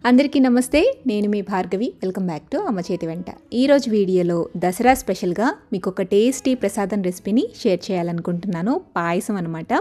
అందరికీ నమస్తే, నేను మీ భార్గవి. వెల్కమ్ బ్యాక్ టు అమ్మ చేతి వెంట. ఈరోజు వీడియోలో దసరా స్పెషల్గా మీకు ఒక టేస్టీ ప్రసాదం రెసిపీని షేర్ చేయాలనుకుంటున్నాను. పాయసం అనమాట.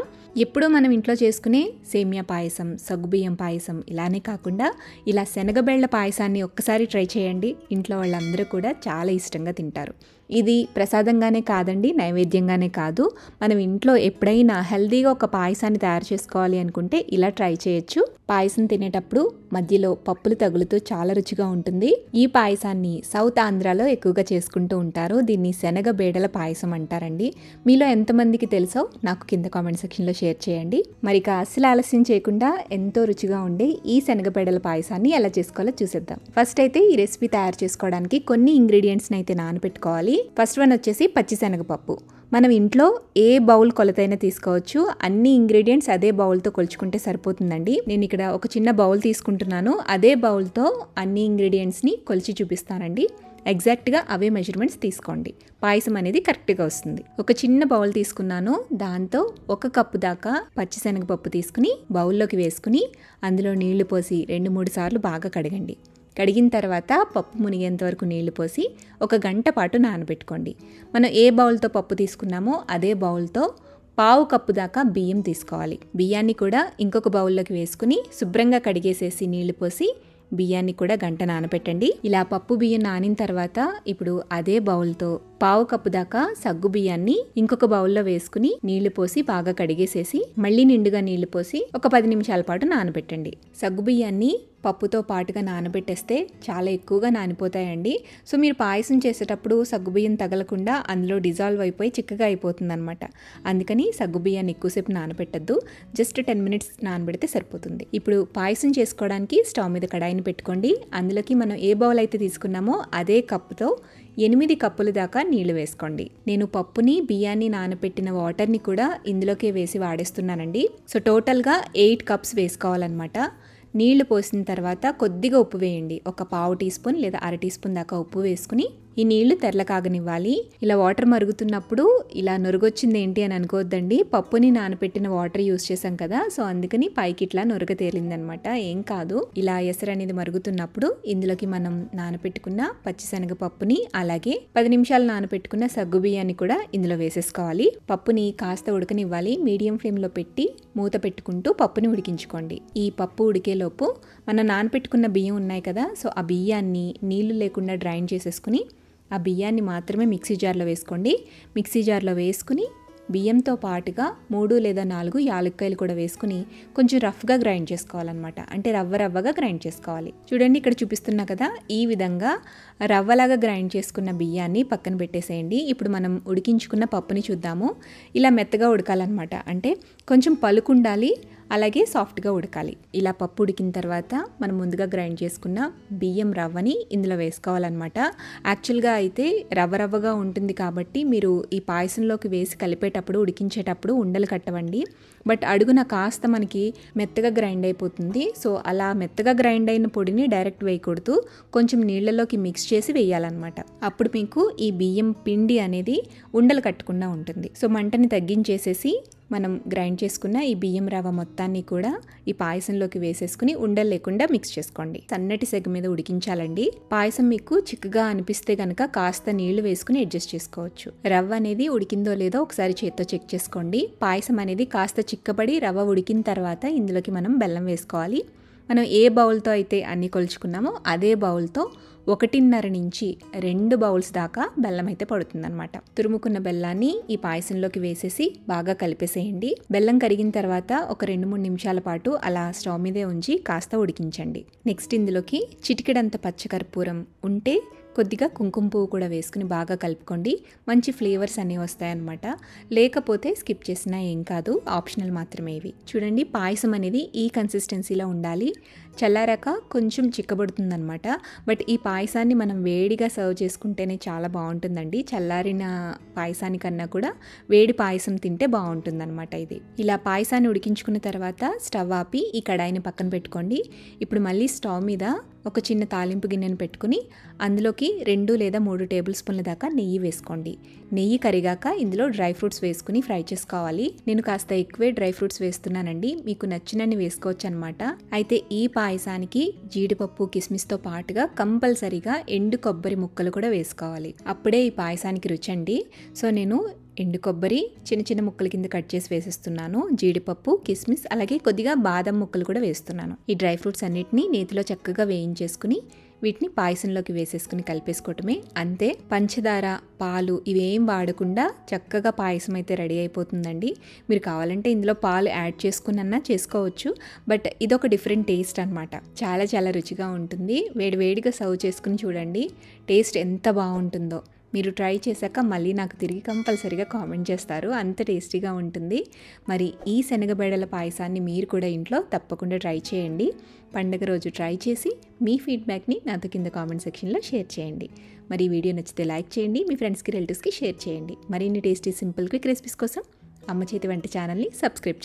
ఎప్పుడూ మనం ఇంట్లో చేసుకునే సేమియా పాయసం, సగ్గుబియ్యం పాయసం ఇలానే కాకుండా ఇలా శనగబెళ్ళ పాయసాన్ని ఒక్కసారి ట్రై చేయండి. ఇంట్లో వాళ్ళందరూ కూడా చాలా ఇష్టంగా తింటారు. ఇది ప్రసాదంగానే కాదండి, నైవేద్యంగానే కాదు, మనం ఇంట్లో ఎప్పుడైనా హెల్తీగా ఒక పాయసాన్ని తయారు చేసుకోవాలి అనుకుంటే ఇలా ట్రై చేయొచ్చు. పాయసం తినేటప్పుడు మధ్యలో పప్పులు తగులుతూ చాలా రుచిగా ఉంటుంది. ఈ పాయసాన్ని సౌత్ ఆంధ్రాలో ఎక్కువగా చేసుకుంటూ ఉంటారు. దీన్ని శనగ బేడల పాయసం అంటారండి. మీలో ఎంతమందికి తెలుసో నాకు కింద కామెంట్ సెక్షన్లో షేర్ చేయండి. మరి అస్సలు ఆలస్యం చేయకుండా ఎంతో రుచిగా ఉండే ఈ శనగ బేడల పాయసాన్ని ఎలా చేసుకోవాలో చూసేద్దాం. ఫస్ట్ అయితే ఈ రెసిపీ తయారు చేసుకోవడానికి కొన్ని ఇంగ్రీడియంట్స్ని అయితే నానబెట్టుకోవాలి. ఫస్ట్ వన్ వచ్చేసి పచ్చిశనగపప్పు. మనం ఇంట్లో ఏ బౌల్ కొలతైనా తీసుకోవచ్చు. అన్ని ఇంగ్రీడియంట్స్ అదే బౌల్తో కొలుచుకుంటే సరిపోతుందండి. నేను ఇక్కడ ఒక చిన్న బౌల్ తీసుకుంటున్నాను. అదే బౌల్తో అన్ని ఇంగ్రీడియంట్స్ని కొలిచి చూపిస్తానండి. ఎగ్జాక్ట్గా అవే మెజర్మెంట్స్ తీసుకోండి. పాయసం అనేది కరెక్ట్గా వస్తుంది. ఒక చిన్న బౌల్ తీసుకున్నాను. దాంతో 1 కప్పు దాకా పచ్చిశనగపప్పు తీసుకుని బౌల్లోకి వేసుకుని అందులో నీళ్లు పోసి 2-3 సార్లు బాగా కడగండి. కడిగిన తర్వాత పప్పు మునిగేంత వరకు నీళ్లు పోసి 1 గంట పాటు నానబెట్టుకోండి. మనం ఏ బౌల్తో పప్పు తీసుకున్నామో అదే బౌల్తో 1/2 కప్పు దాకా బియ్యం తీసుకోవాలి. బియ్యాన్ని కూడా ఇంకొక బౌల్లోకి వేసుకుని శుభ్రంగా కడిగేసేసి నీళ్లు పోసి బియ్యాన్ని కూడా గంట నానబెట్టండి. ఇలా పప్పు బియ్యం నానిన తర్వాత ఇప్పుడు అదే బౌల్తో 1/2 కప్పు దాకా సగ్గు బియ్యాన్ని ఇంకొక బౌల్లో వేసుకుని నీళ్లు పోసి బాగా కడిగేసేసి మళ్ళీ నిండుగా నీళ్లు పోసి ఒక 10 నిమిషాల పాటు నానబెట్టండి. సగ్గు బియ్యాన్ని పప్పుతో పాటుగా నానబెట్టేస్తే చాలా ఎక్కువగా నానిపోతాయండి. సో మీరు పాయసం చేసేటప్పుడు సగ్గుబియ్యం తగలకుండా అందులో డిజాల్వ్ అయిపోయి చిక్కగా అయిపోతుంది అనమాట. అందుకని సగ్గుబియ్యాన్ని ఎక్కువసేపు నానబెట్టద్దు. జస్ట్ 10 మినిట్స్ నానబెడితే సరిపోతుంది. ఇప్పుడు పాయసం చేసుకోవడానికి స్టవ్ మీద కడాయిని పెట్టుకోండి. అందులోకి మనం ఏ బౌల్ అయితే తీసుకున్నామో అదే కప్పుతో 8 కప్పుల దాకా నీళ్లు వేసుకోండి. నేను పప్పుని బియ్యాన్ని నానబెట్టిన వాటర్ని కూడా ఇందులోకే వేసి వాడేస్తున్నానండి. సో టోటల్గా 8 కప్స్ వేసుకోవాలన్నమాట. నీళ్లు పోసిన తర్వాత కొద్దిగా ఉప్పు వేయండి. ఒక 1/2 టీ స్పూన్ లేదా 1/2 టీ స్పూన్ దాకా ఉప్పు వేసుకుని ఈ నీళ్లు తెరలకాగనివ్వాలి. ఇలా వాటర్ మరుగుతున్నప్పుడు ఇలా నొరుగొచ్చింది ఏంటి అని అనుకోవద్దండి. పప్పుని నానబెట్టిన వాటర్ యూస్ చేసాం కదా, సో అందుకని పైకి ఇట్లా నొరగ తేలిందనమాట. ఏం కాదు. ఇలా ఎసరు అనేది మరుగుతున్నప్పుడు ఇందులోకి మనం నానబెట్టుకున్న పచ్చిశనగపప్పుని అలాగే 10 నిమిషాలు నానబెట్టుకున్న సగ్గు బియ్యాన్ని కూడా ఇందులో వేసేసుకోవాలి. పప్పుని కాస్త ఉడకనివ్వాలి. మీడియం ఫ్లేమ్లో పెట్టి మూత పెట్టుకుంటూ పప్పుని ఉడికించుకోండి. ఈ పప్పు ఉడికేలోపు మనం నానబెట్టుకున్న బియ్యం ఉన్నాయి కదా, సో ఆ బియ్యాన్ని నీళ్లు లేకుండా డ్రైన్ చేసేసుకుని ఆ బియ్యాన్ని మాత్రమే మిక్సీ జార్లో వేసుకోండి. మిక్సీ జార్లో వేసుకుని బియ్యంతో పాటుగా 3 లేదా 4 యాలక్కాయలు కూడా వేసుకుని కొంచెం రఫ్గా గ్రైండ్ చేసుకోవాలన్నమాట. అంటే రవ్వగా గ్రైండ్ చేసుకోవాలి. చూడండి, ఇక్కడ చూపిస్తున్నా కదా, ఈ విధంగా రవ్వలాగా గ్రైండ్ చేసుకున్న బియ్యాన్ని పక్కన పెట్టేసేయండి. ఇప్పుడు మనం ఉడికించుకున్న పప్పుని చూద్దాము. ఇలా మెత్తగా ఉడకాలన్నమాట. అంటే కొంచెం పలుకుండాలి, అలాగే సాఫ్ట్గా ఉడకాలి. ఇలా పప్పు ఉడికిన తర్వాత మనం ముందుగా గ్రైండ్ చేసుకున్న బియ్యం రవ్వని ఇందులో వేసుకోవాలన్నమాట. యాక్చువల్గా అయితే రవ్వగా ఉంటుంది కాబట్టి మీరు ఈ పాయసంలోకి వేసి కలిపేటప్పుడు ఉడికించేటప్పుడు ఉండలు కట్టవండి. బట్ అడుగున కాస్త మనకి మెత్తగా గ్రైండ్ అయిపోతుంది. సో అలా మెత్తగా గ్రైండ్ అయిన పొడిని డైరెక్ట్ వేయకూడదు, కొంచెం నీళ్ళలోకి మిక్స్ చేసి వేయాలన్నమాట. అప్పుడు మీకు ఈ బియ్యం పిండి అనేది ఉండలు కట్టకుండా ఉంటుంది. సో మంటని తగ్గించేసేసి మనం గ్రైండ్ చేసుకున్న ఈ బియ్యం రవ్వ మొత్తాన్ని కూడా ఈ పాయసంలోకి వేసేసుకుని ఉండలు లేకుండా మిక్స్ చేసుకోండి. సన్నటి సెగ మీద ఉడికించాలండి. పాయసం మీకు చిక్కగా అనిపిస్తే కనుక కాస్త నీళ్లు వేసుకుని అడ్జస్ట్ చేసుకోవచ్చు. రవ్వ అనేది ఉడికిందో లేదో ఒకసారి చేత్తో చెక్ చేసుకోండి. పాయసం అనేది కాస్త చిక్కబడి రవ్వ ఉడికిన తర్వాత ఇందులోకి మనం బెల్లం వేసుకోవాలి. మనం ఏ బౌల్తో అయితే అన్ని కొలుచుకున్నామో అదే బౌల్తో 1.5 నుంచి 2 బౌల్స్ దాకా బెల్లం అయితే పడుతుందన్నమాట. తురుముకున్న బెల్లాన్ని ఈ పాయసంలోకి వేసేసి బాగా కలిపేసేయండి. బెల్లం కరిగిన తర్వాత ఒక 2-3 నిమిషాల పాటు అలా స్టవ్ మీదే ఉంచి కాస్త ఉడికించండి. నెక్స్ట్ ఇందులోకి చిటికెడంత పచ్చకర్పూరం ఉంటే కొద్దిగా కుంకుమ పువ్వు కూడా వేసుకుని బాగా కలుపుకోండి. మంచి ఫ్లేవర్స్ అనేవి వస్తాయన్నమాట. లేకపోతే స్కిప్ చేసినా ఏం కాదు, ఆప్షనల్ మాత్రమే ఇవి. చూడండి, పాయసం అనేది ఈ కన్సిస్టెన్సీలో ఉండాలి. చల్లారాక కొంచెం చిక్కబడుతుందన్నమాట. బట్ ఈ పాయసాన్ని మనం వేడిగా సర్వ్ చేసుకుంటేనే చాలా బాగుంటుందండి. చల్లారిన పాయసానికన్నా కూడా వేడి పాయసం తింటే బాగుంటుందన్నమాట ఇది. ఇలా పాయసాన్ని ఉడికించుకున్న తర్వాత స్టవ్ ఆపి ఈ కడాయిని పక్కన పెట్టుకోండి. ఇప్పుడు మళ్ళీ స్టవ్ మీద ఒక చిన్న తాలింపు గిన్నెను పెట్టుకుని అందులోకి 2 లేదా 3 టేబుల్ స్పూన్ల దాకా నెయ్యి వేసుకోండి. నెయ్యి కరిగాక ఇందులో డ్రై ఫ్రూట్స్ వేసుకుని ఫ్రై చేసుకోవాలి. నేను కాస్త ఎక్కువే డ్రై ఫ్రూట్స్ వేస్తున్నానండి, మీకు నచ్చినన్ని వేసుకోవచ్చు అనమాట. అయితే ఈ పాయసానికి జీడిపప్పు కిస్మిస్తో పాటుగా కంపల్సరీగా ఎండు కొబ్బరి ముక్కలు కూడా వేసుకోవాలి. అప్పుడే ఈ పాయసానికి రుచి అండి. సో నేను ఎండు కొబ్బరి చిన్న చిన్న ముక్కల కింద కట్ చేసి వేసేస్తున్నాను. జీడిపప్పు, కిస్మిస్, అలాగే కొద్దిగా బాదం ముక్కలు కూడా వేస్తున్నాను. ఈ డ్రై ఫ్రూట్స్ అన్నిటిని నేతిలో చక్కగా వేయించేసుకుని వీటిని పాయసంలోకి వేసేసుకుని కలిపేసుకోవటమే. అంతే, పంచదార, పాలు ఇవేం వాడకుండా చక్కగా పాయసం అయితే రెడీ అయిపోతుందండి. మీరు కావాలంటే ఇందులో పాలు యాడ్ చేసుకున్నా చేసుకోవచ్చు, బట్ ఇదొక డిఫరెంట్ టేస్ట్ అనమాట. చాలా చాలా రుచిగా ఉంటుంది. వేడివేడిగా సర్వ్ చేసుకుని చూడండి, టేస్ట్ ఎంత బాగుంటుందో. మీరు ట్రై చేశాక మళ్ళీ నాకు తిరిగి కంపల్సరీగా కామెంట్ చేస్తారు, అంత టేస్టీగా ఉంటుంది. మరి ఈ శనగబెడల పాయసాన్ని మీరు కూడా ఇంట్లో తప్పకుండా ట్రై చేయండి. పండగ రోజు ట్రై చేసి మీ ఫీడ్బ్యాక్ని నాతో కింద కామెంట్ సెక్షన్లో షేర్ చేయండి. మరి ఈ వీడియో నచ్చితే లైక్ చేయండి, మీ ఫ్రెండ్స్కి రిలేటివ్స్కి షేర్ చేయండి. మరిన్ని టేస్టీ సింపుల్ క్విక్ రెసిపీస్ కోసం అమ్మ చేతి వంట ఛానల్ని సబ్స్క్రైబ్